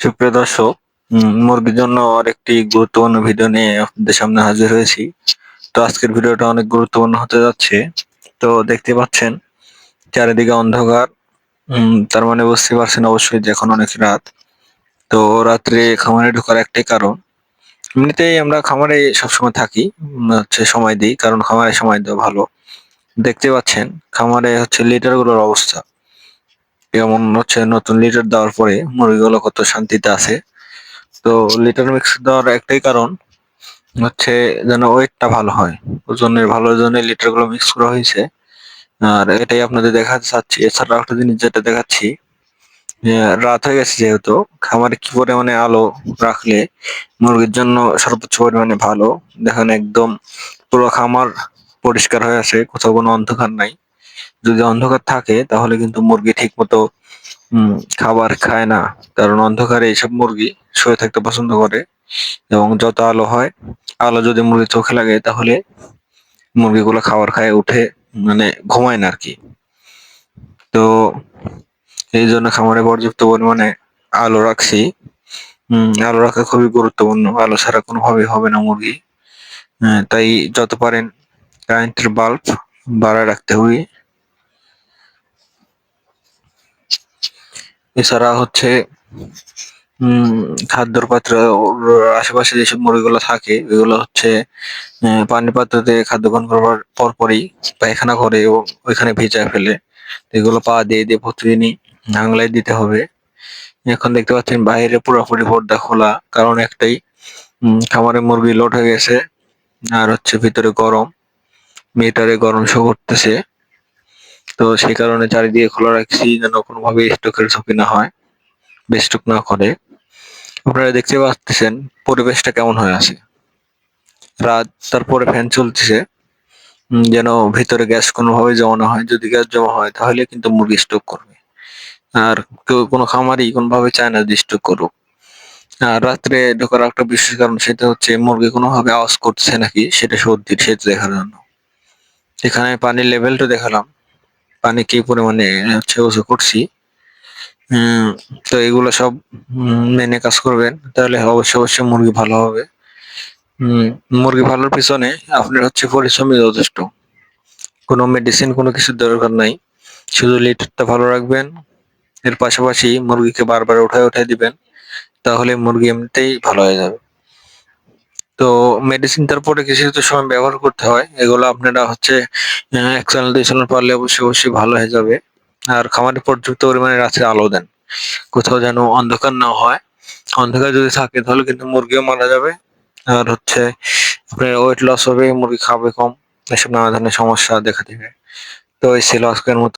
সুপ্রিয় দর্শক, মুরগির জন্য আরেকটি গুরুত্বপূর্ণ ভিডিও নিয়ে আপনাদের সামনে হাজির হয়েছি। তো আজকের ভিডিওটা অনেক গুরুত্বপূর্ণ হতে যাচ্ছে। তো দেখতে পাচ্ছেন চারিদিকে অন্ধকার। তার মানে বুঝতে পারছেন অবশ্যই যে এখন অনেক রাত। তো রাত্রে খামারে ঢোকার একটাই কারণ, এমনিতেই আমরা খামারে সবসময় থাকি, হচ্ছে সময় দিই কারণ খামারে সময় দেওয়া ভালো। দেখতে পাচ্ছেন খামারে হচ্ছে লিটারগুলোর অবস্থা কেমন হচ্ছে। নতুন লিটার দেওয়ার পরে মুরগিগুলো কত শান্তিতে আছে। তো লিটার মিক্স দেওয়ার একটাই কারণ হচ্ছে যেন ওয়েটটা ভালো হয়, ওজনের ভালো ওজনের লিটার গুলো মিক্স করা হয়েছে। আর এটাই আপনাদের দেখাতে চাচ্ছি। এছাড়া একটা জিনিস যেটা দেখাচ্ছি, যে রাত হয়ে গেছে যেহেতু খামারে কি পরিমাণে আলো রাখলে মুরগির জন্য সর্বোচ্চ পরিমাণে ভালো। দেখেন একদম পুরো খামার পরিষ্কার হয়ে আছে, কোথাও কোনো অন্ধকার নাই। যদি অন্ধকার থাকে তাহলে কিন্তু মুরগি ঠিক মতো খাবার খায় না, কারণ অন্ধকারে এইসব মুরগি শুয়ে থাকতে পছন্দ করে। এবং যত আলো হয়, আলো যদি মুরগির চোখে লাগে তাহলে মুরগিগুলো খাবার খায় উঠে, মানে ঘুমায় না আরকি। তো এই জন্য খামারে পর্যাপ্ত পরিমাণে আলো রাখছি। আলো রাখা খুবই গুরুত্বপূর্ণ, আলো ছাড়া কোনোভাবেই হবে না মুরগি। তাই যত পারেন কারেন্টের বাল্ব বাড়ায় রাখতে হবে। এছাড়া হচ্ছে খাদ্যর পাত্র আশেপাশে যেসব মুরগিগুলো থাকে ওইগুলো হচ্ছে পানির পাত্রতে খাদ্য পান করবার পরপরই পায়খানা করে ও ওইখানে ভিজায় ফেলে। এগুলো পা দিয়ে দিয়ে প্রতিদিনই আঙুলাই দিতে হবে। এখন দেখতে পাচ্ছেন বাইরে পুরোপুরি পর্দা খোলা, কারণ একটাই, খামারে মুরগি লোড হয়ে গেছে। আর হচ্ছে ভিতরে গরম, মিটারে গরম শো করতেছে। তো সেই কারণে চারিদিকে খোলা রাখছি যেন কোনোভাবে স্টকের ঝুঁকি না হয়, বেস্টক না করে। আপনারা দেখতে পাচ্ছেন পরিবেশটা কেমন হয়ে আছে। রাত, তারপরে ফ্যান চলতেছে, যেন ভিতরে গ্যাস কোনোভাবে জমা না হয়। যদি গ্যাস জমা হয় তাহলে কিন্তু মুরগি স্ট্রোক করবে। আর কেউ কোনো খামারই কোনোভাবে চায় না যে স্ট্রোক করুক। আর রাত্রে ঢোকার একটা বিশেষ কারণ, সেটা হচ্ছে মুরগি কোনোভাবে আওয়াজ করছে নাকি সেটা সর্দির সেটা দেখার জন্য। এখানে পানির লেভেলটা দেখালাম, পানি কি পরিমাণে হচ্ছে উঁচু করছি। তো এগুলো সব মেনে কাজ করবেন, তাহলে অবশ্যই অবশ্যই মুরগি ভালো হবে। মুরগি ভালোর পিছনে আপনার হচ্ছে পরিশ্রমই যথেষ্ট। কোনো মেডিসিন কোনো কিছুর দরকার নাই, শুধু লিটারটা ভালো রাখবেন। এর পাশাপাশি মুরগিকে বারবার উঠায় উঠায় দিবেন, তাহলে মুরগি এমনিতেই ভালো হয়ে যাবে। তো মেডিসিন তারপরে কিছু কিছু সময় ব্যবহার করতে হয়, এগুলো আপনারা হচ্ছে 1 চ্যানেল 2 চ্যানেল পারলে অবশ্যই অবশ্যই ভালো হয়ে যাবে। আর খামারে পর্যাপ্ত পরিমাণে রাত্রে আলো দেন, কোথাও যেন অন্ধকার না হয়। অন্ধকার যদি থাকে তাহলে কিন্তু মুরগিও মারা যাবে। আর হচ্ছে আপনার ওয়েট লস হবে, মুরগি খাবে কম, এসব নানা ধরনের সমস্যা দেখা দিবে। তো এই ছিল আজকের মতো।